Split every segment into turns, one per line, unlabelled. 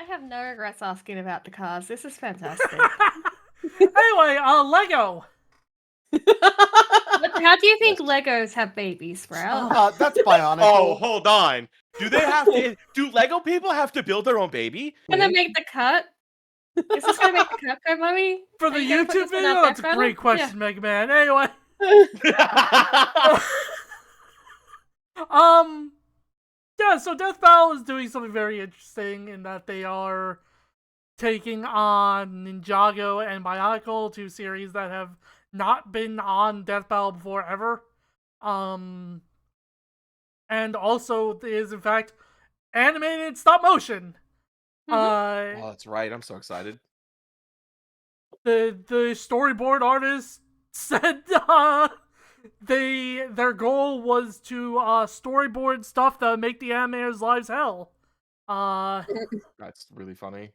I have no regrets asking about the cars. This is fantastic.
Anyway, Lego.
But how do you think Legos have babies, Sprout?
That's bionicle.
Oh, hold on. Do they have to? Do Lego people have to build their own baby?
Gonna make the cut? Is this gonna make the cut, Go Mommy?
For the
Are you gonna put
YouTube
this in
video?
our
That's a
death
great
battle?
question, Mega Man. Anyway. Yeah, so Death Battle is doing something very interesting in that they are taking on Ninjago and Bionicle, two series that have not been on Death Battle before ever. And also is in fact animated stop motion.
Mm-hmm.
Oh, that's right. I'm so excited.
The storyboard artist said their goal was to storyboard stuff that would make the animators' lives hell.
That's really funny.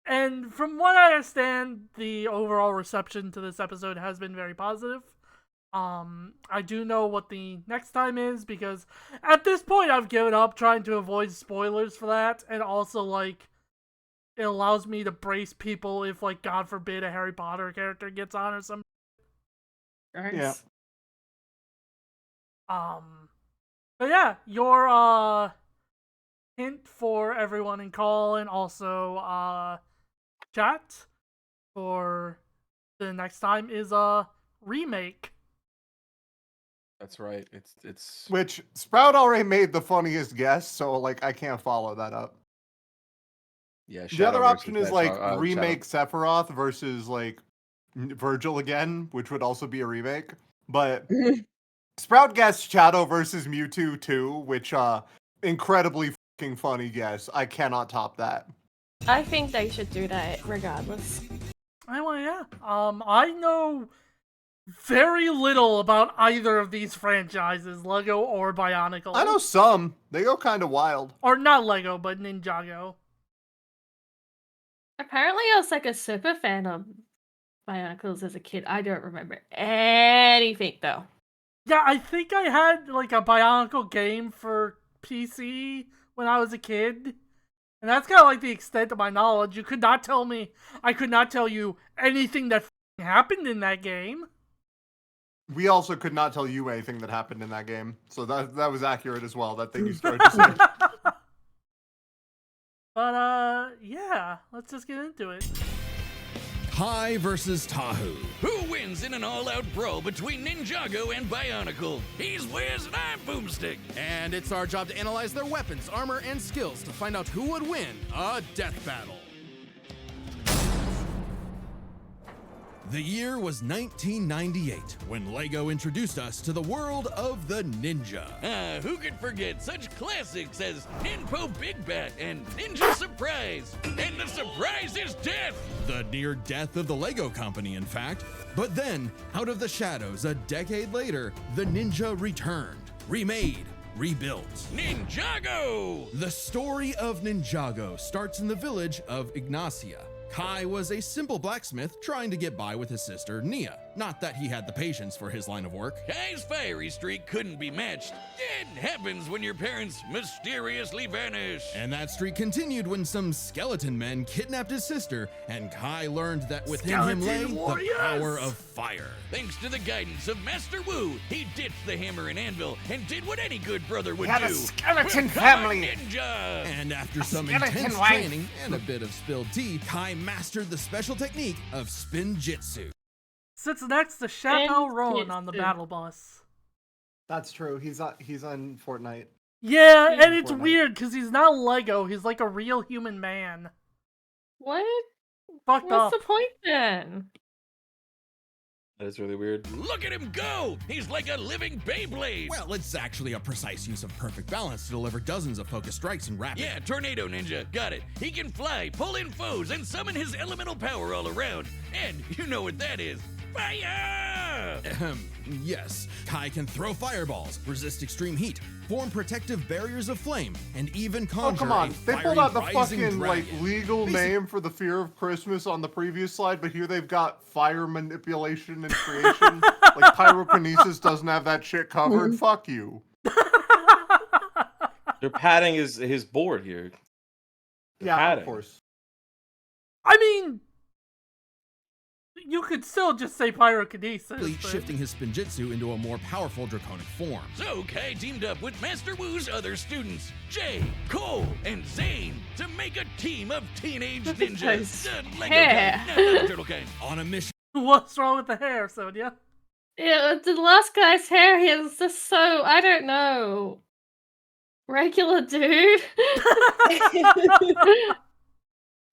And from what I understand, the overall reception to this episode has been very positive. I do know what the next time is, because at this point I've given up trying to avoid spoilers for that, and also, like, it allows me to brace people if, like, God forbid a Harry Potter character gets on or something.
Yeah.
But yeah, your hint for everyone in call and also chat for the next time is a remake.
That's right. It's
Which Sprout already made the funniest guess, so like I can't follow that up.
yeah.
The
Shadow
other
versus
option is
Hedgehog-
like remake Sephiroth versus like Virgil again, which would also be a remake. But Sprout guessed Shadow versus Mewtwo 2, which incredibly fucking funny guess. I cannot top that.
I think they should do that regardless.
Anyway, yeah. I know very little about either of these franchises, Lego or Bionicle.
I know some. They go kind of wild.
Or not Lego, but Ninjago.
Apparently, I was like a super fan of Bionicles as a kid. I don't remember anything though.
Yeah, I think I had like a Bionicle game for PC when I was a kid. And that's kind of like the extent of my knowledge. I could not tell you anything that happened in that game.
We also could not tell you anything that happened in that game. So that was accurate as well, that thing you started to say.
But, yeah, let's just get into it.
Kai versus Tahu.
Who wins in an all-out brawl between Ninjago and Bionicle? He's Wiz and I'm Boomstick.
And it's our job to analyze their weapons, armor, and skills to find out who would win a death battle. The year was 1998, when LEGO introduced us to the world of the ninja.
Who could forget such classics as Ninpo Big Bat and Ninja Surprise? And the surprise is death!
The near death of the LEGO company, in fact. But then, out of the shadows, a decade later, the ninja returned, remade, rebuilt.
Ninjago!
The story of Ninjago starts in the village of Ignacia. Kai was a simple blacksmith trying to get by with his sister, Nia. Not that he had the patience for his line of work.
Kai's fiery streak couldn't be matched. It happens when your parents mysteriously vanish.
And that streak continued when some skeleton men kidnapped his sister, and Kai learned that within him lay the power of fire.
Thanks to the guidance of Master Wu, he ditched the hammer and anvil and did what any good brother would
He had
do.
a skeleton
Become
family.
a ninja!
And after some
skeleton
intense
wife.
training and a bit of spilled tea, Kai mastered the special technique of spin jitsu.
Sits next to Chappelle Roan on the
Ninjutsu.
battle bus.
That's true. He's on Fortnite.
Yeah, and it's
Fortnite.
weird because he's not Lego. He's like a real human man.
What?
Fucked
What's
up.
the point then?
That is really weird.
Look at him go! He's like a living Beyblade!
Well, it's actually a precise use of perfect balance to deliver dozens of focus strikes in rapid.
Yeah, Tornado Ninja, got it. He can fly, pull in foes, and summon his elemental power all around. And you know what that is. Fire!
Yes, Kai can throw fireballs, resist extreme heat, form protective barriers of flame, and even
Oh,
conjure
come on.
a
They pulled
fiery
out the
rising
fucking, like,
dragon.
legal name for the fear of Christmas on the previous slide, but here they've got fire manipulation and creation. Like, pyrokinesis doesn't have that shit covered. Fuck you.
They're padding his board here.
Yeah,
padding.
of course.
I mean, you could still just say pyrokinesis.
Completely
but-
shifting his spinjitzu into a more powerful draconic form.
So Kai teamed up with Master Wu's other students, Jay, Cole, and Zane, to make a team of teenage
Look at
ninjas.
those
The Lego
hair.
kind. No, not the turtle kind.
On a mission
What's wrong with the hair, Sonia?
Yeah, the last guy's hair, he is just so, I don't know, regular dude.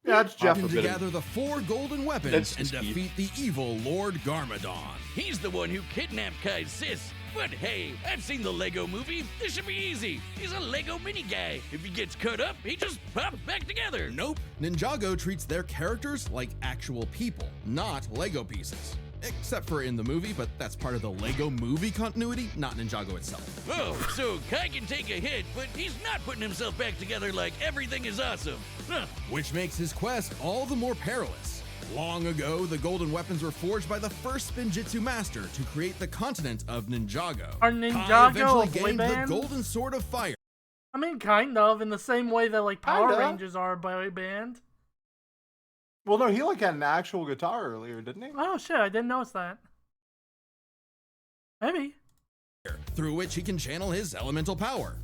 Yeah, it's Jeff.
to
bit of-
gather the 4 golden weapons
That's
and
just
defeat the evil Lord Garmadon.
He's the one who kidnapped Kai's sis. But hey, I've seen the Lego movie. This should be easy. He's a Lego mini guy. If he gets cut up, he just pops back together.
Nope. Ninjago treats their characters like actual people, not Lego pieces. Except for in the movie, but that's part of the Lego movie continuity, not Ninjago itself.
Oh, so Kai can take a hit, but he's not putting himself back together like everything is awesome. Huh.
Which makes his quest all the more perilous. Long ago, the golden weapons were forged by the first Spinjitzu master to create the continent of Ninjago.
Are
Kai
Ninjago
eventually
a boy
gained the
band?
golden sword of fire.
I mean, kind of, in the same way that like Power
Kinda.
Rangers are a boy band.
Well, no, he like had an actual guitar earlier, didn't he?
Oh shit, I didn't notice that. Maybe.
Through which he can channel his elemental power.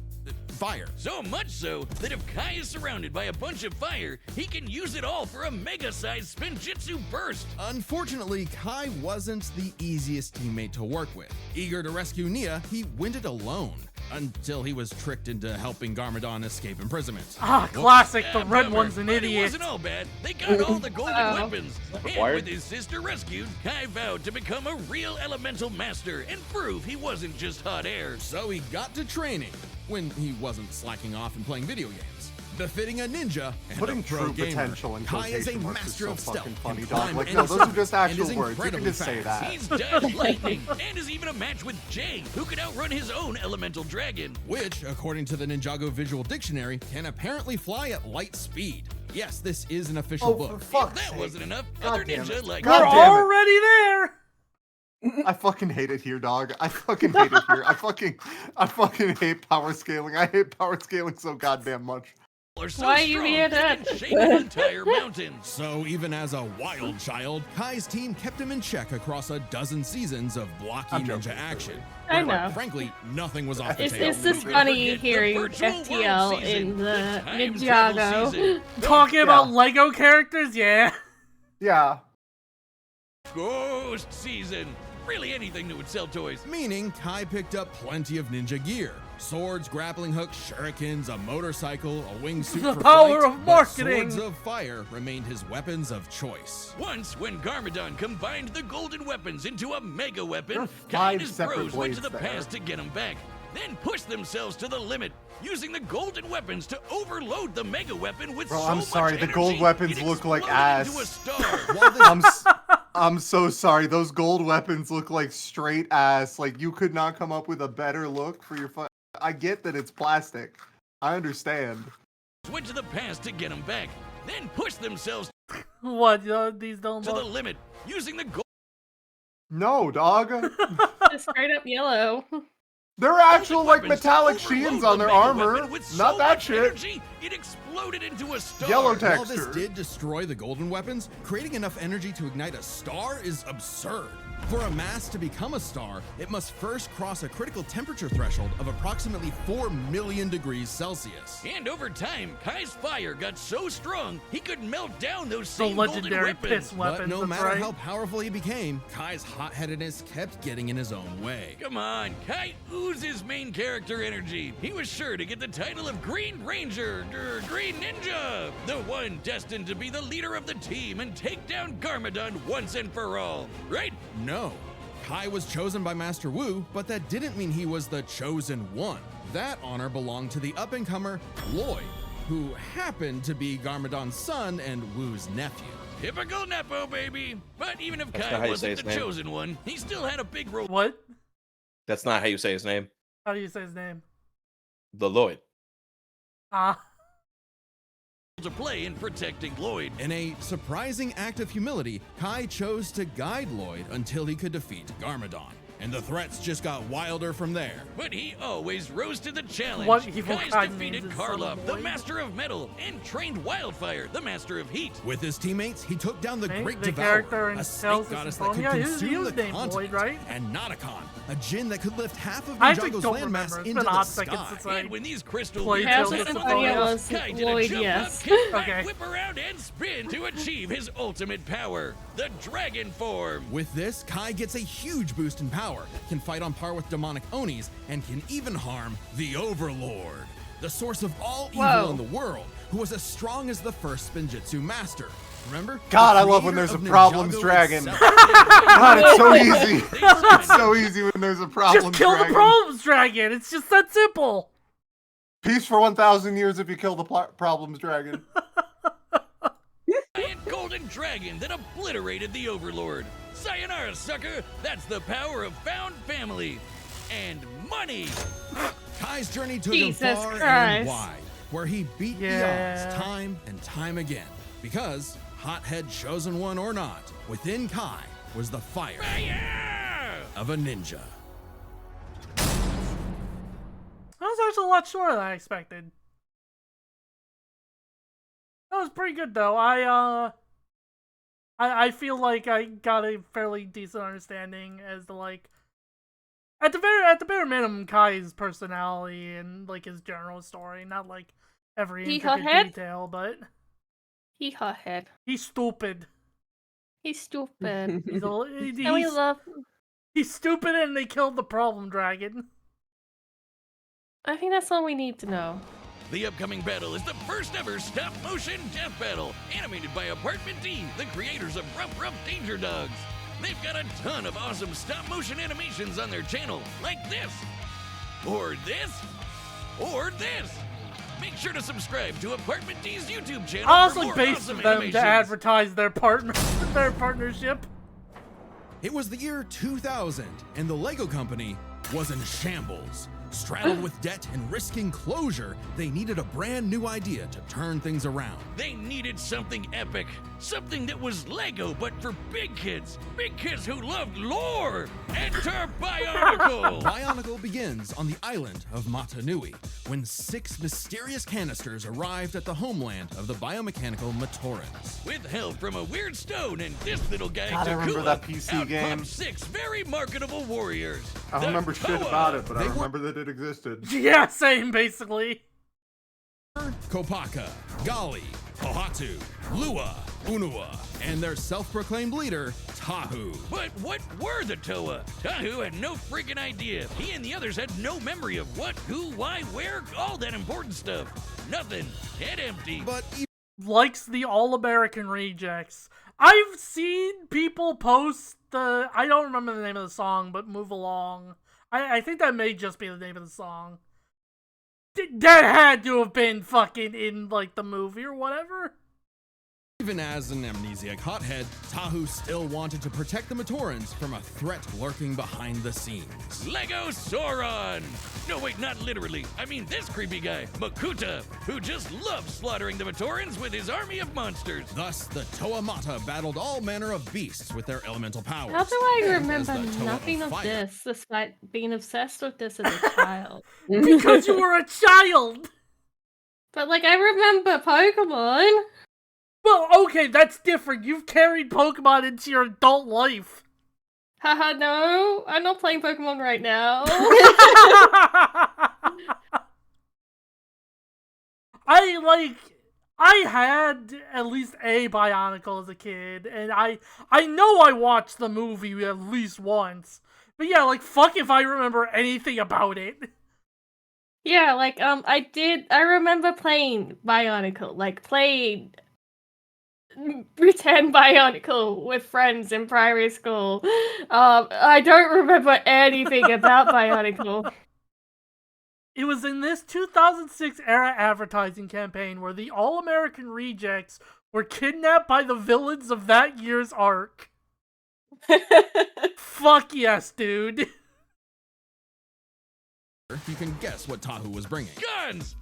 Fire.
So much so that if Kai is surrounded by a bunch of fire, he can use it all for a mega-sized Spinjitzu burst.
Unfortunately, Kai wasn't the easiest teammate to work with. Eager to rescue Nia, he went it alone. Until he was tricked into helping Garmadon escape imprisonment.
Ah, classic. The
Yeah,
red
bummer,
one's an
but It
idiot.
wasn't all bad. They got all the golden
Oh.
weapons. And
required.
with his sister rescued, Kai vowed to become a real elemental master and prove he wasn't just hot air.
So he got to training, when he wasn't slacking off and playing video games. Befitting a ninja and
Putting
a pro
true
gamer,
potential in
Kai is a
quotation marks is
master
so
of stealth.
fucking funny,
can
dog.
climb
Like,
any
no, those are
surface,
just
and is
actual words. You can
incredibly
just say
fast.
that.
He's dodged lightning and is even a match with Jay, who could outrun his own elemental dragon.
Which, according to the Ninjago Visual Dictionary, can apparently fly at light speed. Yes, this is an official
Oh, for
book.
If
fuck's
that
sake.
wasn't enough,
God
other
damn
ninja
it.
like
God
We're
damn it.
already there.
I fucking hate it here, dog. I fucking hate it here. I fucking hate power scaling. I hate power scaling so goddamn much.
are so
Why are you
strong
here,
they
Dad?
can shake an entire mountain.
So even as a wild child, Kai's team kept him in check across a dozen seasons of blocky
I'm
ninja
joking.
action.
I
where,
know.
Frankly, nothing was off the
It's
table.
just
Who
funny
could forget the
hearing
virtual world
FTL
season,
in the
time travel
Ninjago.
season,
Talking about Lego characters, yeah.
Yeah.
Ghost season. Really anything that would sell toys.
Meaning, Kai picked up plenty of ninja gear. Swords, grappling hooks, shurikens, a motorcycle, a wingsuit
The
for
power
flight,
of
but
marketing.
Swords of fire remained his weapons of choice.
Once, when Garmadon combined the golden weapons into a mega
There
weapon,
are
Kai and
5
his
separate
bros went to the
blades there.
past to get him back. Then pushed themselves to the limit, using the golden weapons to overload the mega weapon with
Bro,
so
I'm
much
sorry, the
energy,
gold weapons
it
look like
exploded into a
ass.
star.
While this
I'm so sorry. Those gold weapons look like straight ass. Like you could not come up with a better look for your I get that it's plastic. I understand.
Went to the past to get him back, then pushed themselves
What? These don't
to the
look.
limit, using the gold
No, dog.
Just straight up yellow.
There are actual like
weapons to
metallic
overload
shields
the
on their
mega
armor.
weapon with so
Not that
much
shit.
energy, it exploded into a star.
Yellow
While
texture.
this did destroy the golden weapons, creating enough energy to ignite a star is absurd. For a mass to become a star, it must first cross a critical temperature threshold of approximately 4 million degrees Celsius.
And over time, Kai's fire got so strong he could melt down those
The
same golden
legendary
weapons.
piss weapons.
But no
that's
matter
right.
how powerful he became, Kai's hot-headedness kept getting in his own way.
Come on, Kai oozes main character energy. He was sure to get the title of Green Ranger, Green Ninja, the one destined to be the leader of the team and take down Garmadon once and for all. Right?
No. Kai was chosen by Master Wu, but that didn't mean he was the chosen one. That honor belonged to the up-and-comer Lloyd, who happened to be Garmadon's son and Wu's nephew.
Typical Nepo, baby. But even if
That's not
Kai
how you say
wasn't
his
the
name.
chosen one, he still had a big role
What?
That's not how you say his name.
How do you say his name?
The Lloyd.
Ah.
to play in protecting Lloyd.
In a surprising act of humility, Kai chose to guide Lloyd until he could defeat Garmadon. and the threats just got wilder from there.
But he always rose to the challenge.
What evil
Kai's
kind
defeated
names his son
Karlov, the
Lloyd?
master of metal, and trained Wildfire, the master of heat.
With his teammates, he took down the
Right,
Great
the character
Devourer,
in
a
Tales
snake
of
goddess that could
Symphonia, he
consume
was
the
named Lloyd,
continent,
right?
and Nauticon, a djinn that could lift half of
I actually
Ninjago's
don't
landmass
remember. It's
into
been a
the
hot second
sky.
since I
And when these crystal
played
wheels
Tales of
came
Symphonia
apart,
was
Kai did
Lloyd,
a jump
yes.
up, kick back,
Okay.
whip around, and spin to achieve his ultimate power, the dragon form.
With this, Kai gets a huge boost in power, can fight on par with demonic Onis, and can even harm the Overlord, the source of all evil
Whoa.
in the world, who was as strong as the first Spinjitzu master. Remember?
God,
The
I love when
creator
there's a
of
problems
Ninjago
dragon.
itself.
God, it's so easy. It's so easy when there's a problem.
Just kill the Problems Dragon. It's just that simple.
Peace for 1,000 years if you kill the problems dragon.
Giant golden dragon that obliterated the Overlord. Sayonara, sucker! That's the power of found family. And money!
Kai's journey took
Jesus
him far and
Christ.
wide, where he beat the
Yeah.
odds time and time again. Because, hothead chosen one or not, within Kai was the fire
Yeah!
of a ninja.
That was actually a lot shorter than I expected. That was pretty good though. I feel like I got a fairly decent understanding as to like at the bare minimum Kai's personality and like his general story, not like every
He
intricate
hothead?
detail, but
He hothead.
he's stupid.
He's stupid.
He's a,
And we love.
he's stupid and they killed the problem dragon.
I think that's all we need to know.
The upcoming battle is the first ever stop-motion death battle, animated by Apartment D, the creators of Rough Rough Danger Dogs. They've got a ton of awesome stop-motion animations on their channel, like this, or this, or this. Make sure to subscribe to Apartment D's YouTube channel
I
for
also
more
based
awesome
them
animations.
to advertise their their partnership.
It was the year 2000, and the Lego company was in shambles. Straddled with debt and risking closure, they needed a brand new idea to turn things around.
They needed something epic. Something that was Lego, but for big kids who loved lore. Enter Bionicle!
Bionicle begins on the island of Matanui, when 6 mysterious canisters arrived at the homeland of the biomechanical Matorans.
With help from a weird stone and this little guy,
God, I remember
Takua,
that PC
out
game.
popped 6 very marketable warriors.
I don't
The
remember shit
Toa.
about it, but I
They were-
remember that it existed.
Yeah, same basically.
Kopaka, Gali, Pohatu, Lua, Unua, and their self-proclaimed leader, Tahu.
But what were the Toa? Tahu had no freaking idea. He and the others had no memory of what, who, why, where, all that important stuff. Nothing. Head empty.
But
Likes the All-American Rejects. I've seen people post the... I don't remember the name of the song, but Move Along. I think that may just be the name of the song. That had to have been fucking in, like, the movie or whatever.
even as an amnesiac hothead, Tahu still wanted to protect the Matorans from a threat lurking behind the scenes.
Lego Sauron! No, wait, not literally. I mean this creepy guy, Makuta, who just loves slaughtering the Matorans with his army of monsters.
Thus, the Toa Mata battled all manner of beasts with their elemental powers.
How do I
And as
remember
the Toa
nothing of
FIYAH,
this despite being obsessed with this as a child?
Because you were a child!
But like I remember Pokemon.
Well, okay, that's different. You've carried Pokemon into your adult life.
Haha, no, I'm not playing Pokemon right now.
I had at least a Bionicle as a kid, and I know I watched the movie at least once. But yeah, like, fuck if I remember anything about it.
Yeah, like I remember playing Bionicle, like playing pretend Bionicle with friends in primary school. I don't remember anything about Bionicle.
It was in this 2006 era advertising campaign where the All-American Rejects were kidnapped by the villains of that year's arc. Fuck yes, dude.
You can guess what Tahu was bringing.
Guns!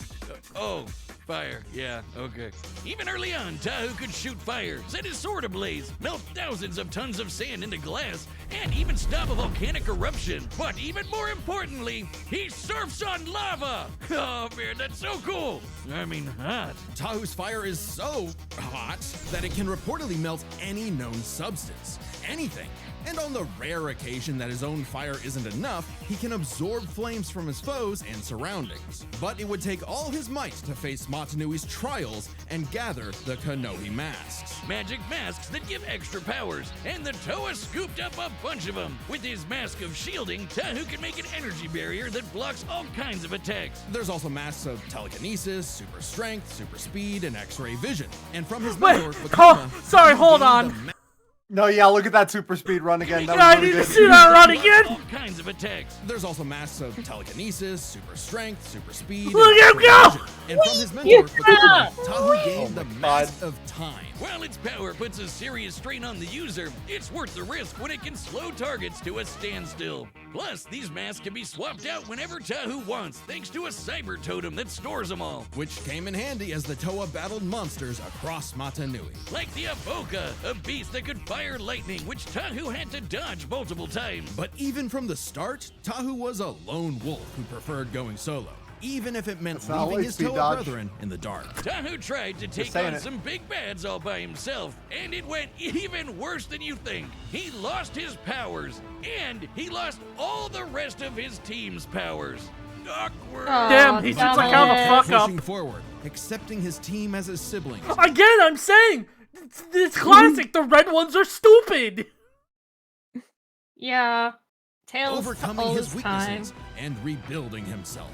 Oh, Fire, yeah, okay. Even early on, Tahu could shoot fire, set his sword ablaze, melt thousands of tons of sand into glass, and even stop a volcanic eruption. But even more importantly, he surfs on lava! Oh man, that's so cool! I mean, hot.
Tahu's fire is so hot that it can reportedly melt any known substance. Anything. And on the rare occasion that his own fire isn't enough, he can absorb flames from his foes and surroundings. But it would take all his might to face Matanui's trials and gather the Konohi masks.
Magic masks that give extra powers, and the Toa scooped up a bunch of them. With his mask of shielding, Tahu can make an energy barrier that blocks all kinds of attacks.
There's also masks of telekinesis, super strength, super speed, and X-ray vision. And from his
Wait,
mentor, Fakuma,
sorry,
Tahu
hold
gained
on.
the ma-
No, yeah, look at that super speed run again. That
Yeah, I
was really
need to
good.
see that run again.
All kinds of attacks.
There's also masks of telekinesis, super strength, super speed,
Look
and
at him
X-ray
go!
vision. And from his mentor, Fakuma, Tahu gained the mask of time.
While its power puts a serious strain on the user, it's worth the risk when it can slow targets to a standstill. Plus, these masks can be swapped out whenever Tahu wants, thanks to a cyber totem that stores them all.
Which came in handy as the Toa battled monsters across Matanui.
Like the Avoka, a beast that could fire lightning, which Tahu had to dodge multiple times.
But even from the start, Tahu was a lone wolf who preferred going solo, even if it meant
That's not
leaving his
lightspeed
Toa
dodge.
brethren in the dark.
Tahu tried to take
saying
on
it.
some big bads all by himself, and it went even worse than you think. He lost his powers, and he lost all the rest of his team's powers. Awkward.
Damn, he seems like kind of a fuck up.
Pushing forward, accepting his team as his siblings,
Again, I'm saying, it's classic. The red ones are stupid.
Yeah. Tails
overcoming
all
his
this time.
weaknesses, and rebuilding himself.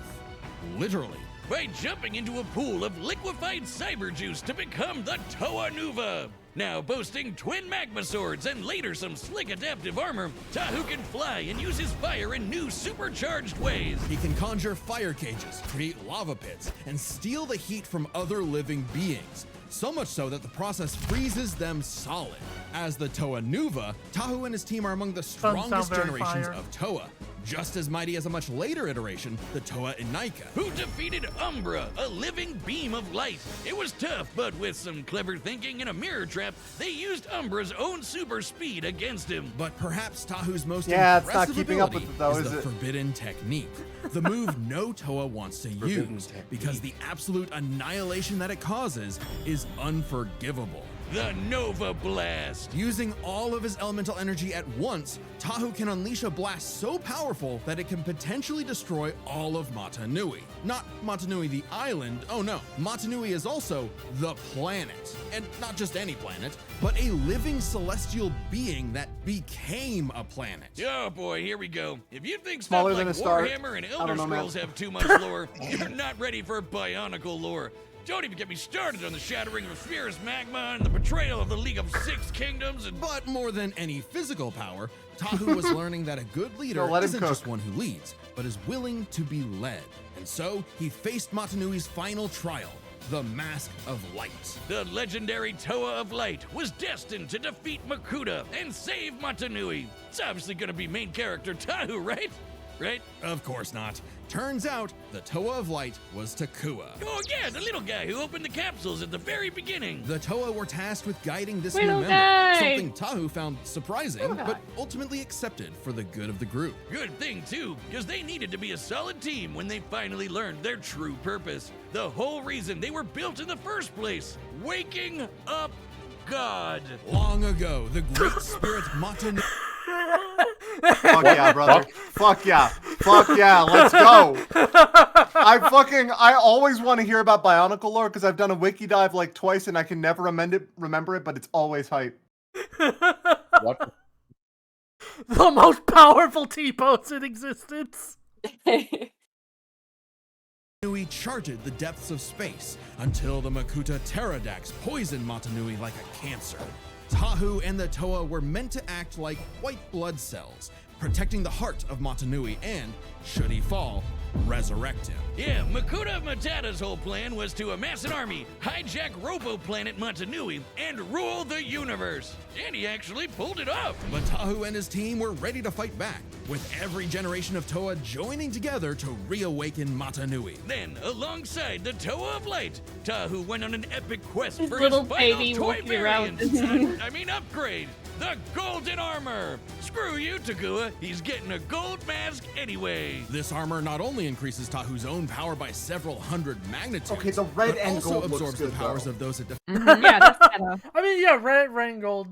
Literally.
By jumping into a pool of liquefied cyber juice to become the Toa Nuva. Now boasting twin magma swords and later some slick adaptive armor, Tahu can fly and use his fire in new supercharged ways.
He can conjure fire cages, create lava pits, and steal the heat from other living beings. So much so that the process freezes them solid. As the Toa Nuva, Tahu and his team are among the
sound
strongest
very
generations
fire.
of Toa, just as mighty as a much later iteration, the Toa Inaika.
Who defeated Umbra, a living beam of light. It was tough, but with some clever thinking and a mirror trap, they used Umbra's own super speed against him.
But perhaps Tahu's most
Yeah, it's not
impressive
keeping up
ability
with it though,
is
is
the
it?
forbidden technique. The move no Toa wants to use, because the absolute annihilation that it causes is unforgivable.
The Nova Blast.
Using all of his elemental energy at once, Tahu can unleash a blast so powerful that it can potentially destroy all of Matanui. Not Matanui the island, oh no, Matanui is also the planet. And not just any planet, but a living celestial being that became a planet.
Oh boy, here we go. If you think
Smaller
stuff
than
like
a star.
Warhammer and
I
Elder
don't know, man.
Scrolls have too much lore, you're not ready for Bionicle lore. Don't even get me started on the shattering of Sphere's magma and the betrayal of the League of Six Kingdoms and...
But more than any physical power, Tahu was learning that a good leader
No, let him
isn't
cook.
just one who leads, but is willing to be led. And so, he faced Matanui's final trial, the Mask of Light.
The legendary Toa of Light was destined to defeat Makuta and save Matanui. It's obviously gonna be main character Tahu, right? Right?
Of course not. Turns out, the Toa of Light was Takua.
Oh yeah, the little guy who opened the capsules at the very beginning.
The Toa were tasked with guiding this
Little
new member,
guy.
something Tahu found surprising,
Little
but
guy.
ultimately accepted for the good of the group.
Good thing, too, because they needed to be a solid team when they finally learned their true purpose. The whole reason they were built in the first place. Waking up God.
Long ago, the great spirit Matanui
Fuck yeah, brother. Fuck yeah. Fuck yeah. Let's go. I always want to hear about Bionicle lore because I've done a wiki dive like twice and I can never remember it, but it's always hype.
What?
The most powerful T-pose in existence.
charted the depths of space until the Makuta Pterodax poisoned Matanui like a cancer. Tahu and the Toa were meant to act like white blood cells, protecting the heart of Matanui and, should he fall, resurrect him.
Yeah, Makuta Matata's whole plan was to amass an army, hijack robo-planet Montanui, and rule the universe. And he actually pulled it off.
But Tahu and his team were ready to fight back, with every generation of Toa joining together to reawaken Montanui.
Then, alongside the Toa of Light, Tahu went on an epic quest
His
for
little
his final
baby
toy
walking around.
variant. Upgrade. The Golden Armor! Screw you, Takua. He's getting a gold mask anyway.
This armor not only increases Tahu's own power by several hundred magnitudes,
Okay, the red
but
and
also
gold looks
absorbs
good,
the powers
though.
of those it
Yeah, that's better.
I mean, yeah, red and gold,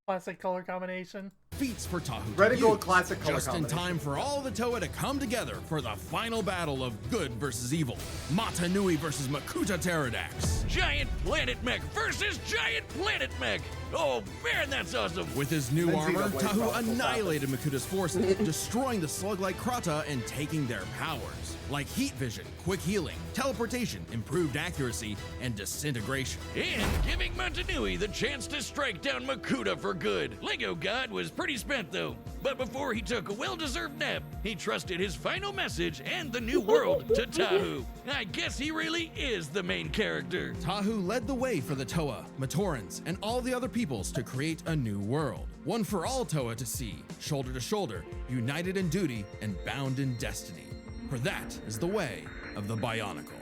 classic color combination.
defeats for Tahu.
Red
to
and gold
use,
classic color
just in
combination.
time for all the Toa to come together for the final battle of good versus evil. Montanui versus Makuta Pterodax.
Giant Planet Mech versus Giant Planet Mech. Oh man, that's awesome.
With his new
Then
armor,
Xenoblade
Tahu
Chronicles
annihilated Makuta's forces, destroying the slug-like Krata and taking their powers, like heat vision, quick healing, teleportation, improved accuracy, and disintegration.
And giving Montanui the chance to strike down Makuta for good. Lego God was pretty spent though. But before he took a well-deserved nap, he trusted his final message and the new world to Tahu. I guess he really is the main character.
Tahu led the way for the Toa, Matorans, and all the other peoples to create a new world. One for all Toa to see, shoulder to shoulder, united in duty and bound in destiny. For that is the way of the Bionicle.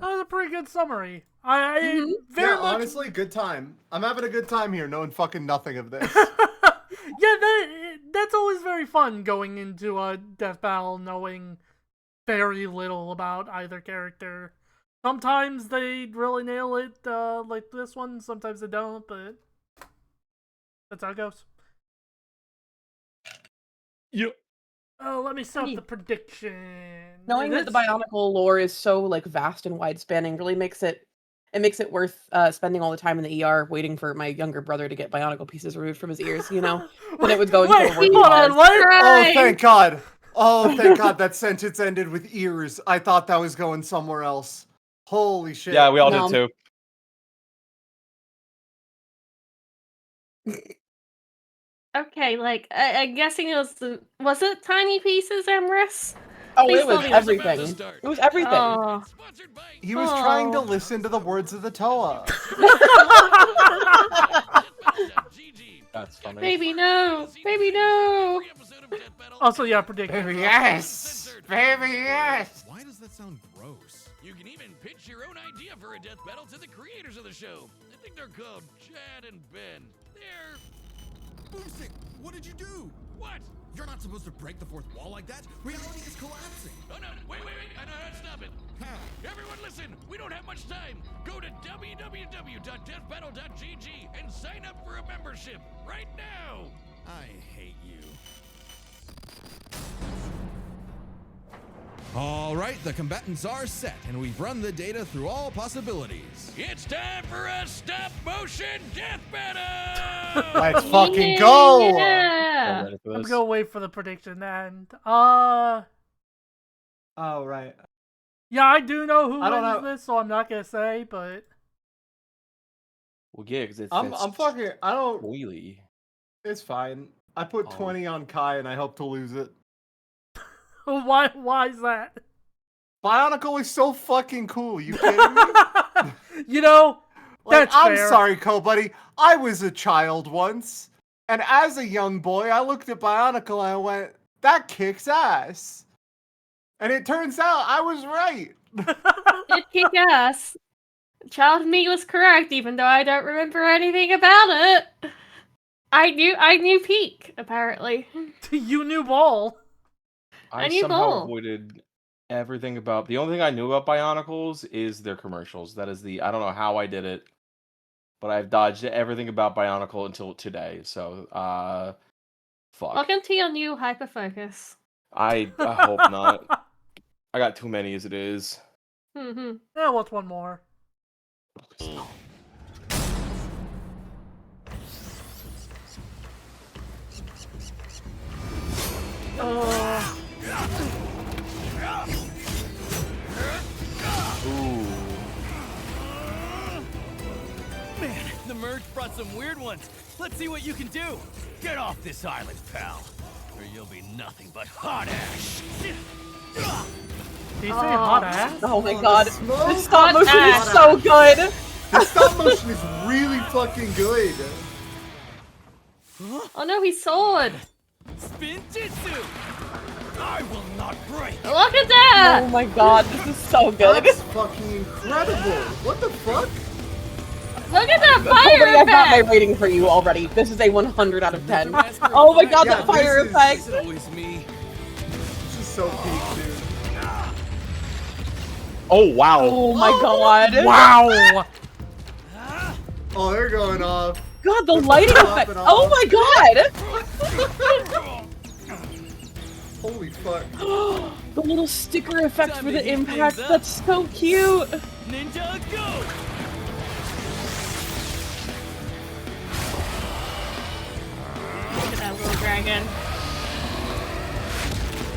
That was a pretty good summary. I very
Yeah,
much.
honestly, good time. I'm having a good time here, knowing fucking nothing of this.
Yeah, that's always very fun going into a death battle knowing very little about either character. Sometimes they really nail it, like this one. Sometimes they don't, but that's how it goes.
Yep.
Oh, let me stop the prediction.
Knowing that the Bionicle lore is so like vast and wide spanning really makes it worth spending all the time in the ER waiting for my younger brother to get Bionicle pieces removed from his ears, you know? When it was going
Wait,
to a working
hold on,
class.
what?
Oh, thank God. Oh, thank God that sentence ended with ears. I thought that was going somewhere else. Holy shit.
Yeah, we all
No.
did too.
Okay, like I'm guessing was it tiny pieces, Emrys?
Oh,
Please
it was
tell me
everything.
it's about to start.
It was everything.
Oh,
Sponsored by
He was trying to
Oh.
listen to the words of the Toa.
GG.
That's funny.
baby no, baby no.
Also, yeah, prediction.
yes! Baby, yes!
Why does that sound gross?
You can even pitch your own idea for a death battle to the creators of the show. I think they're called Chad and Ben. They're...
Boomstick, what did you do?
What?
You're not supposed to break the fourth wall like that. Reality is collapsing.
Oh no, wait, I know how to stop it.
How?
Everyone listen, we don't have much time. Go to www.deathbattle.gg and sign up for a membership right now.
I hate you. All right, the combatants are set, and we've run the data through all possibilities.
It's time for a stop-motion death battle!
Let's fucking go!
I'm
Yeah.
ready for
I'm
this.
gonna wait for the prediction and
Oh, right.
yeah, I do know who
I don't
wins
know.
this, so I'm not gonna say, but
Well, yeah, because it's
I'm fucking, I don't,
Wheelie.
it's fine. I put
Oh.
20 on Kai and I hope to lose it.
why is that?
Bionicle is so fucking cool, you kidding me?
You know,
Like,
that's
I'm
fair.
sorry, Co-Buddy. I was a child once. And as a young boy, I looked at Bionicle and I went, that kicks ass. And it turns out I was right.
Did kick ass. Child me was correct, even though I don't remember anything about it. I knew Peak, apparently.
You knew ball.
I
I
knew
somehow
both.
avoided everything about. The only thing I knew about Bionicles is their commercials. That is the. I don't know how I did it, but I've dodged everything about Bionicle until today. So, fuck.
Welcome to your new hyperfocus.
I hope not. I got too many as it is.
Mm-hmm.
Yeah, what's one more?
Ooh.
Man, the merge brought some weird ones. Let's see what you can do. Get off this island, pal.
or you'll be nothing but hot ash.
Did he say hot ass?
Oh my god.
smoke?
This stop motion
ass.
is so good.
The stop motion is really fucking good.
Oh no, he soared.
Spin Jitsu! I will not break!
Look at that!
Oh my god, this is so good.
That's fucking incredible. What the fuck?
Look at that
Colby,
fire
I got my
effect!
rating for you already. This is a 100 out of 10. Oh my god,
Yeah,
that fire
this is-
effect!
It's always me.
This is so peak, dude.
Oh wow!
Oh my god.
Wow!
Oh, they're going off.
God, the lighting effect. Oh my god!
Holy fuck.
The little sticker effect
Time
for
to
the
heat
impact.
things up.
That's so cute.
Ninja, go!
Look at that little dragon.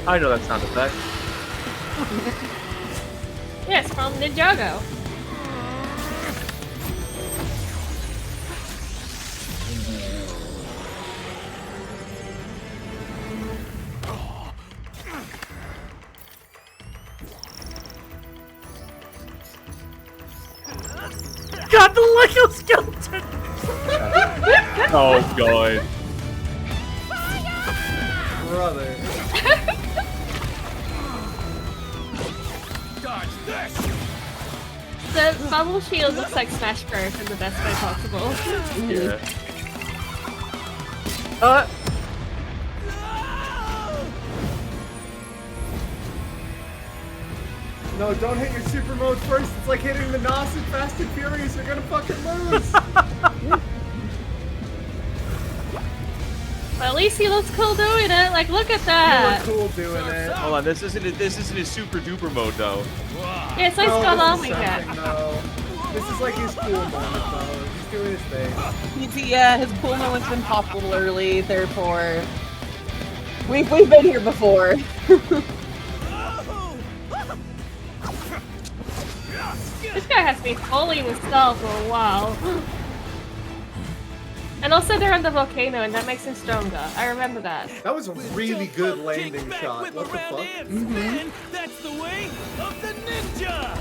I know that sound effect.
Yes, from Ninjago.
God, the Lego skeleton!
Oh god.
Brother.
Dodge this!
The bubble shield looks like Smash Bros. In the best way possible.
Yeah.
No, don't hit your super mode first. It's like hitting the NOS in Fast and Furious. You're gonna fucking lose.
But at least he looks cool doing it. Like, look at
You
that.
look cool doing it.
Hold on, this isn't his super duper mode though.
Yeah, it's like
No,
Skull
this is
Omega.
something, though. This is like his cool moment, though. He's doing his thing.
Yeah, his cool moment's been popped a little early, therefore we've been here before.
This guy has been falling with Skull for a while. And also they're on the volcano and that makes him stronger. I remember that.
That was a really good landing shot. What the fuck?
And that's the way of the ninja!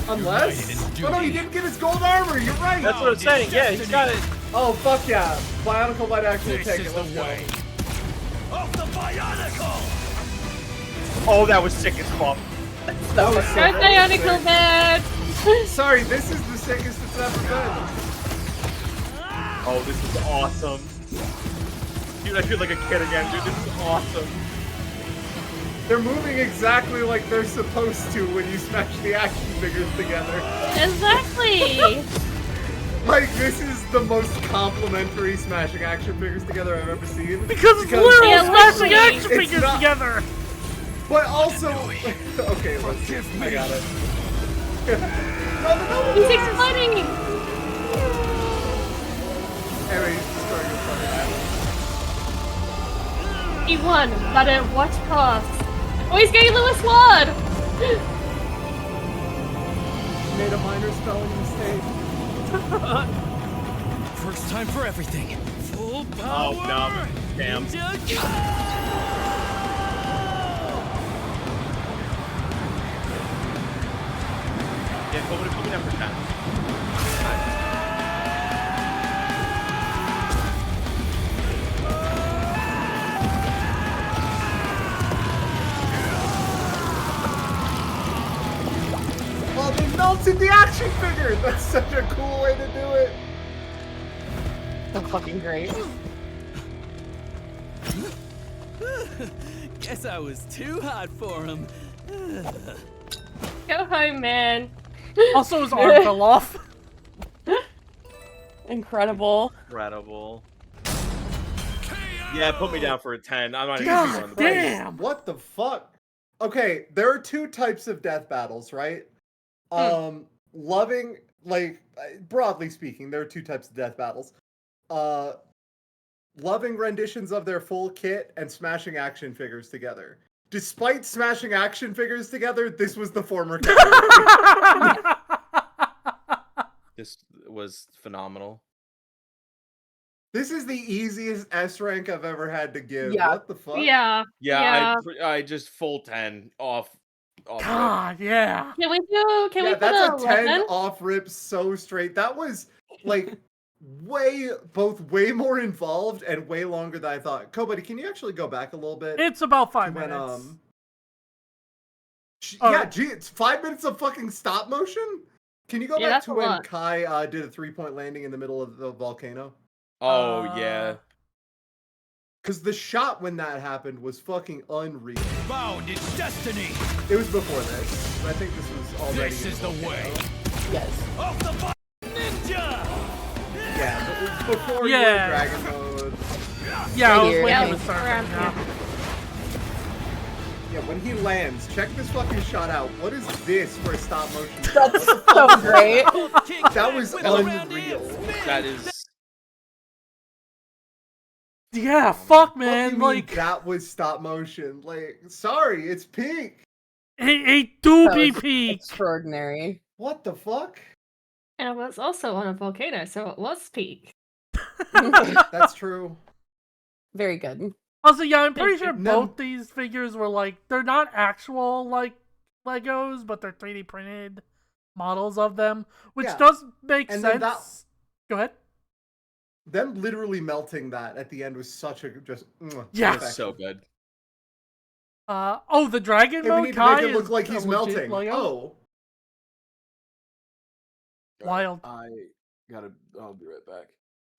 Unless? Oh no, he didn't get his gold armor. You're right.
That's what I'm saying. Yeah, he's got it.
Oh fuck yeah! Bionicle might actually
This
take
is
it.
the
Let's go.
way of the Bionicle!
Oh, that was sick as fuck.
That was so
Go Bionicle Man!
Sorry, this is the sickest it's ever been.
Oh, this is awesome. Dude, I feel like a kid again, dude. This is awesome.
They're moving exactly like they're supposed to when you smash the action figures together.
Exactly!
Like, this is the most complimentary smashing action figures together I've ever seen.
Because it's literally
Yeah,
smashing
literally.
action
It's
figures
not-
together!
But also, okay, let's. I got it. No.
He's exploding!
Anyway, he's destroying his fucking island.
He won, but at what cost? Oh, he's getting Lewis Sword!
Made a minor spelling mistake.
First time for everything. Full power!
Oh, no. Damn.
Ninja, go!
Yeah, put me down for 10.
Oh, they melted the action figure! That's such a cool way to do it.
So fucking great.
Guess I was too hot for him.
Go home, man.
Also, his arm fell off.
Incredible.
Incredible. Yeah, put me down for a 10. I'm not even
God
on the
damn!
What the fuck? Okay, there are two types of death battles, right? Loving like, broadly speaking, there are two types of death battles. Loving renditions of their full kit and smashing action figures together. Despite smashing action figures together, this was the former category.
This was phenomenal.
This is the easiest S rank I've ever had to give.
Yeah.
What the fuck?
Yeah.
Yeah, I just full 10 off.
God, yeah.
Can we do? Can we put
that's a 10
11?
off rip so straight. That was like way more involved and way longer than I thought. Buddy, can you actually go back a little bit?
It's about 5
when,
minutes.
It's 5 minutes of fucking stop motion? Can you go back
that's
to
a
when
lot.
Kai did a 3-point landing in the middle of the volcano?
Oh, yeah.
Because the shot when that happened was fucking unreal.
Bound its destiny.
It was before this. I think this was already.
This is the way.
Yes.
Of the ninja.
Yeah, but it was before you were
Yeah.
in Dragon Mode.
Yeah, I was
here.
waiting
Yeah,
to
it's
start
around
right now.
here.
Yeah, when he lands, check this fucking shot out. What is this for a stop motion shot?
That's
What the
so
fuck is
great.
That was unreal.
That is.
Yeah, fuck,
What do you
man.
mean
Like,
that was stop motion. Like, sorry, it's peak.
a doobie
That was
peak.
Extraordinary.
What the fuck?
And it was also on a volcano, so it was peak.
That's true.
Very good.
Also, yeah, I'm pretty
Thank
sure
you.
both these figures were like, they're not actual, like, Legos, but they're 3D printed models of them, which
Yeah.
does make
And then
sense. Go ahead.
Them literally melting that at the end was such a just.
Yeah.
perfection.
So good.
The dragon
Okay, we
mode
need to
Kai
make it look
is
like
a
he's
legit
melting.
Lego.
Oh.
Wild.
I'll be right back.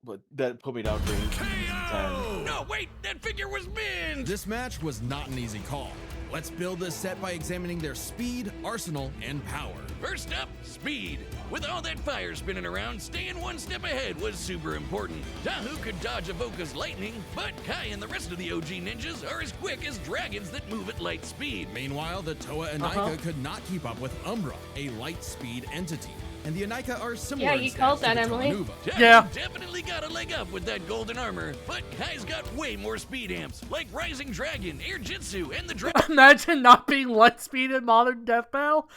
But that put me down for 10.
No, wait, that figure was banned.
This match was not an easy call. Let's build this set by examining their speed, arsenal, and power.
First up, speed. With all that fire spinning around, staying one step ahead was super important. Tahu could dodge Avoca's lightning, but Kai and the rest of the OG ninjas are as quick as dragons that move at light speed.
Meanwhile, the Toa Anika could not keep up with Umbra, a light speed entity. And the Anika are similar
Yeah,
in
you
stats
called
to
that,
the
Emily.
Toa Nuva.
Tahu
Yeah.
definitely got a leg up with that golden armor, but Kai's got way more speed amps, like Rising Dragon, Air Jitsu, and the Dragon.
Imagine not being light speed in modern Death Battle.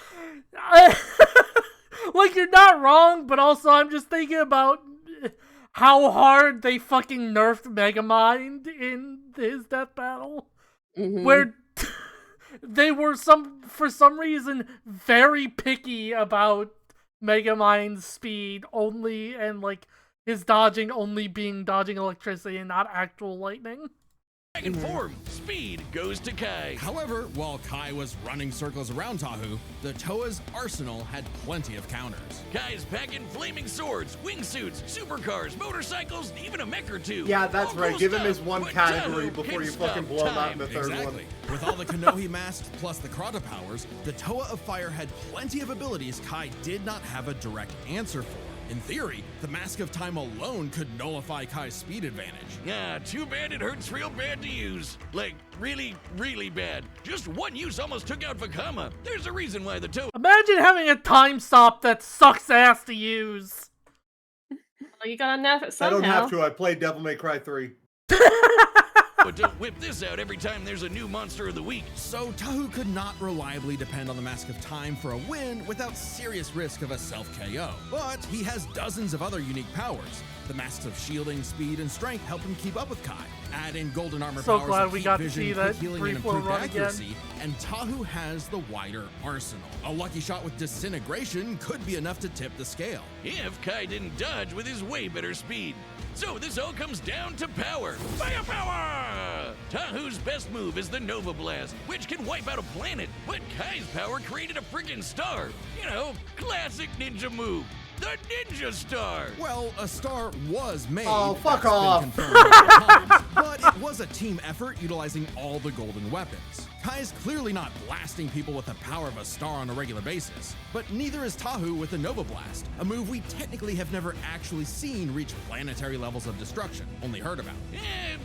Like, you're not wrong, but also I'm just thinking about how hard they fucking nerfed Megamind in his Death Battle.
Mhm.
Where they were for some reason very picky about Megamind's speed only, and like his dodging only being dodging electricity and not actual lightning.
Dragon form, speed goes to Kai.
However, while Kai was running circles around Tahu, the Toa's arsenal had plenty of counters.
Kai's packing flaming swords, wingsuits, supercars, motorcycles, even a mech or two.
Yeah, that's
All
right.
cool
Give him
stuff,
his one
but
category
Tahu
before
can
you
stop
fucking blow him out in
time.
the third
Exactly.
one.
With all the Kanohi masks plus the Krata powers, the Toa of Fire had plenty of abilities Kai did not have a direct answer for. In theory, the Mask of Time alone could nullify Kai's speed advantage.
Yeah, too bad it hurts real bad to use. Like, really, really bad. Just one use almost took out Vakama. There's a reason why the Toa
Imagine having a time stop that sucks ass to use.
Well, you gotta nerf it
I
somehow.
don't have to. I played Devil May Cry 3.
don't whip this out every time there's a new monster of the week.
So Tahu could not reliably depend on the Mask of Time for a win without serious risk of a self-KO. But he has dozens of other unique powers. The Masks of Shielding, Speed, and Strength help him keep up with Kai. Add in Golden Armor
So
powers
glad
of
we
Heat
got to
Vision,
see
Quick
that
Healing,
free
and
flow
improved
run again.
accuracy, and Tahu has the wider arsenal. A lucky shot with Disintegration could be enough to tip the scale.
If Kai didn't dodge with his way better speed. So this all comes down to power. Firepower! Tahu's best move is the Nova Blast, which can wipe out a planet, but Kai's power created a friggin' star. You know, classic ninja move. The Ninja Star!
Well, a star was made.
Oh, fuck
that's been
off.
confirmed multiple times, but it was a team effort utilizing all the golden weapons. Kai's clearly not blasting people with the power of a star on a regular basis, but neither is Tahu with the Nova Blast, a move we technically have never actually seen reach planetary levels of destruction, only heard about.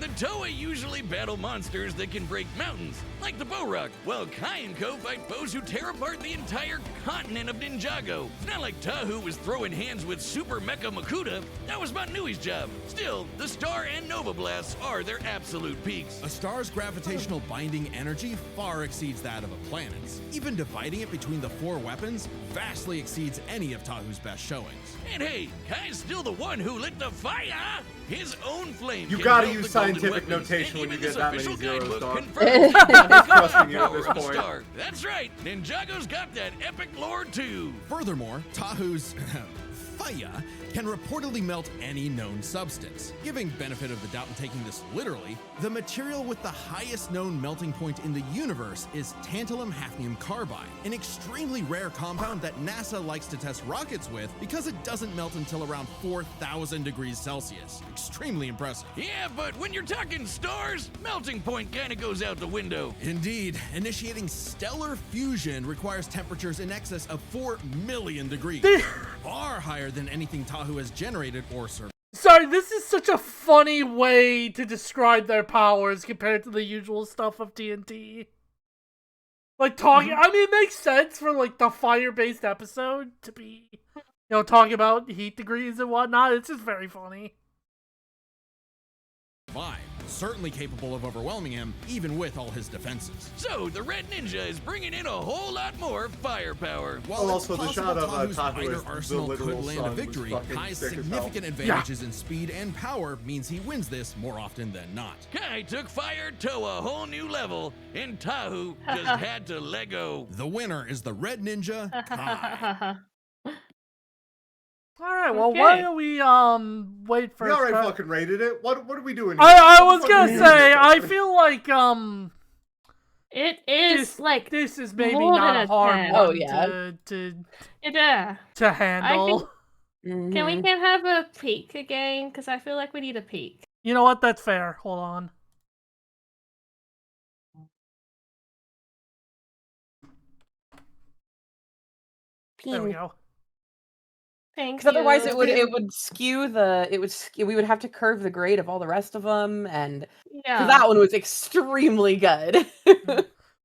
The Toa usually battle monsters that can break mountains, like the Borok, while Kai and Co fight foes who tear apart the entire continent of Ninjago. It's not like Tahu was throwing join hands with Super Mecha Makuta, that was Manui's job. Still, the Star and Nova Blasts are their absolute peaks.
A star's gravitational binding energy far exceeds that of a planet's. Even dividing it between the 4 weapons vastly exceeds any of Tahu's best showings.
And hey, Kai's still the one who lit the fire! His own flame.
You
can
gotta
melt
use
the golden
scientific
weapons,
notation
and
when you
even
get that
this
many
official
zeros,
guidebook
dog.
confirms
I'm trusting you at
power
this
of the
point.
star. That's right, Ninjago's got that epic lore too.
Furthermore, Tahu's FIYAH can reportedly melt any known substance. Giving benefit of the doubt and taking this literally, the material with the highest known melting point in the universe is tantalum hafnium carbide, an extremely rare compound that NASA likes to test rockets with because it doesn't melt until around 4,000 degrees Celsius. Extremely impressive.
Yeah, but when you're talking stars, melting point kinda goes out the window.
Indeed, initiating stellar fusion requires temperatures in excess of 4 million degrees, far higher than anything Tahu has generated or survived.
Sorry, this is such a funny way to describe their powers compared to the usual stuff of TNT. Like, talking, I mean, it makes sense for, like, the fire-based episode to be, you know, talking about heat degrees and whatnot. It's just very funny.
Certainly capable of overwhelming him, even with all his defenses.
So, the Red Ninja is bringing in a whole lot more firepower.
While
Well,
it's
also the
possible
shot of,
Tahu's
Tahu
fighter
as the
arsenal
literal
could land a
sun was
victory,
fucking
Kai's
sick as hell.
significant advantages in speed and power means he wins this more often than not.
Kai took fire to a whole new level, and Tahu just had to let go.
The winner is the Red Ninja, Kai.
Alright, well,
Okay.
why don't we, wait for...
We already fucking rated it. What are we doing?
I was gonna say, I feel like,
It is like
this is maybe
more than
not
a
a hard
10.
one
Oh, yeah.
to handle.
Can we can't have a peek again? Because I feel like we need a peek.
You know what? That's fair. Hold on. There we go.
Thank
Because otherwise
you.
it would skew we would have to curve the grade of all the rest of them, and 'cause
Yeah.
that one was extremely good.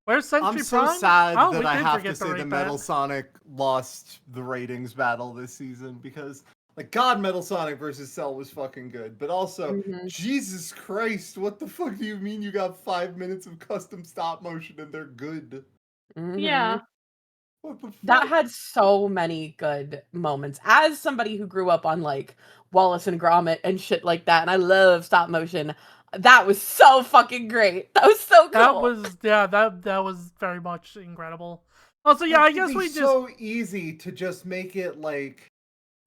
Where's Century
I'm so
Prime?
sad
Oh, we
that I
did
have
forget
to say
to
the
rate
Metal
that.
Sonic lost the ratings battle this season because, like, God, Metal Sonic versus Cell was fucking good, but also, Jesus Christ, what the fuck do you mean you got 5 minutes of custom stop motion and they're good?
Yeah.
What the fuck?
That had so many good moments. As somebody who grew up on like Wallace and Gromit and shit like that, and I love stop motion, that was so fucking great. That was so cool.
That was that was very much incredible. Also, yeah, I
It'd
guess
be
we just
so easy to just make it like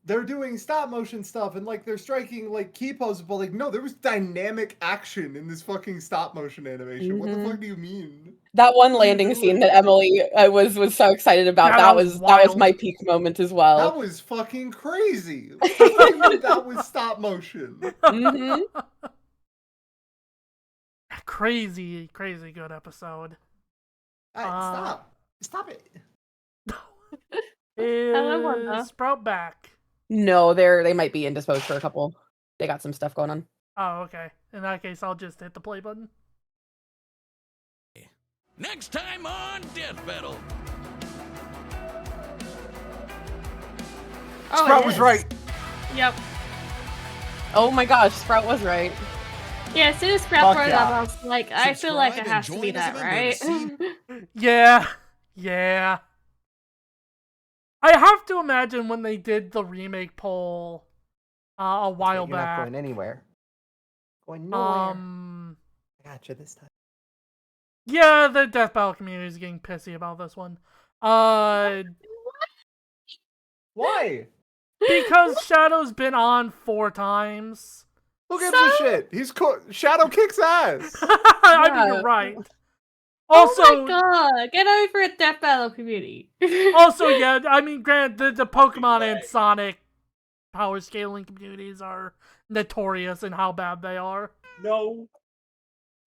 they're doing stop motion stuff and like they're striking like key poses, but like no, there was dynamic action in this fucking stop motion animation. What the fuck do you mean?
That one landing scene that Emily was so excited about.
Yeah,
that
that
was
was
that was
wild.
my peak moment as well.
That was fucking crazy. What the fuck do you mean that was stop motion.
Mhm.
crazy good episode.
Stop it.
Hello, Wanda.
Is Sprout back?
No, they might be indisposed for a couple. They got some stuff going on.
Oh, okay. In that case, I'll just hit the play button.
Next time on Death Battle.
Oh,
Sprout
it
was
is.
right.
Yep.
Oh my gosh, Sprout was right.
Yeah, as soon as Sprout
Fuck
brought it
yeah.
up, I was like, I feel like it
Subscribe
has
and
to be
join us
that,
a member to
right?
see-
Yeah. I have to imagine when they did the remake poll a while
You're
back.
not going anywhere. Going nowhere. I got you this time.
Yeah, the Death Battle community is getting pissy about this one.
Why?
Because Shadow's been on 4 times.
Who gives a shit? He's Shadow kicks ass.
I mean,
Yeah.
you're right. Also,
Oh my god, get over it, Death Battle community.
also, yeah, I mean, granted, the Pokemon and Sonic power scaling communities are notorious in how bad they are.
No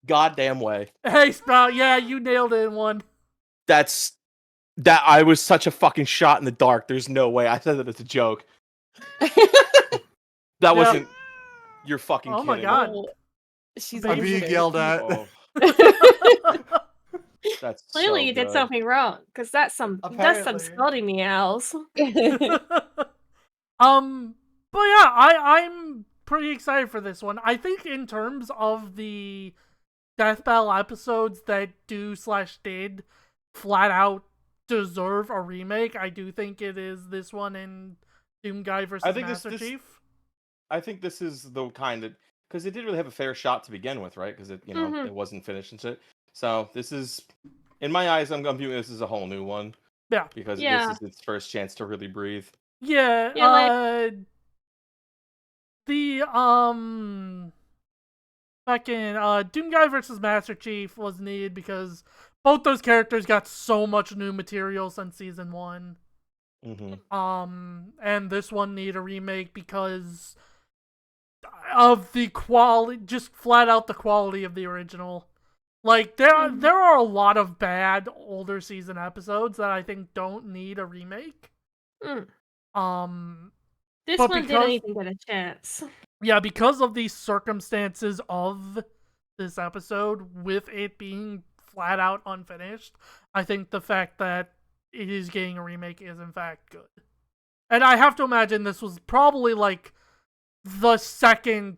goddamn way.
Hey, Sprout, yeah, you nailed it in one.
That I was such a fucking shot in the dark. There's no way. I said that as a joke. That wasn't. You're fucking
Oh
kidding.
my god.
Oh, she's
I'm being
amazing.
yelled at.
Oh, that's
Clearly
so
you did
good.
something wrong, because that's some
Apparently.
snotty meows.
But yeah, I'm pretty excited for this one. I think in terms of the Death Battle episodes that did flat out deserve a remake, I do think it is this one and Doom Guy versus Master Chief.
I think this is the kind that, because it didn't really have a fair shot to begin with, right? Because it, it wasn't finished and shit. So this is, in my eyes, I'm viewing this as a whole new one.
Yeah.
Because this is its first chance to really breathe.
Yeah. The fucking Doom Guy versus Master Chief was needed because both those characters got so much new material since season 1. And this one needed a remake because of the quality, just flat out the quality of the original. Like there are a lot of bad older season episodes that I think don't need a remake.
This one didn't even get a chance.
Yeah, because of the circumstances of this episode, with it being flat out unfinished, I think the fact that it is getting a remake is in fact good. And I have to imagine this was probably like the second,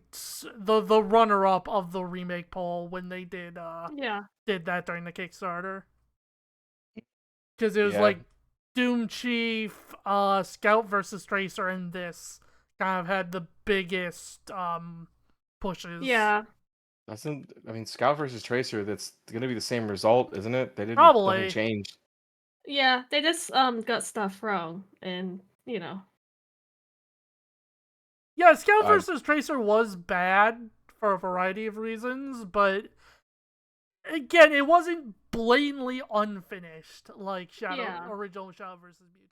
the runner-up of the remake poll when they did that during the Kickstarter. Because it was like Doom Chief, Scout versus Tracer, and this kind of had the biggest pushes.
Yeah.
Scout versus Tracer, that's gonna be the same result, isn't it? They didn't
Probably
nothing changed.
Yeah, they just got stuff wrong, and
Yeah, Scout versus Tracer was bad for a variety of reasons, but again, it wasn't blatantly unfinished like original Shadow versus Mewtwo.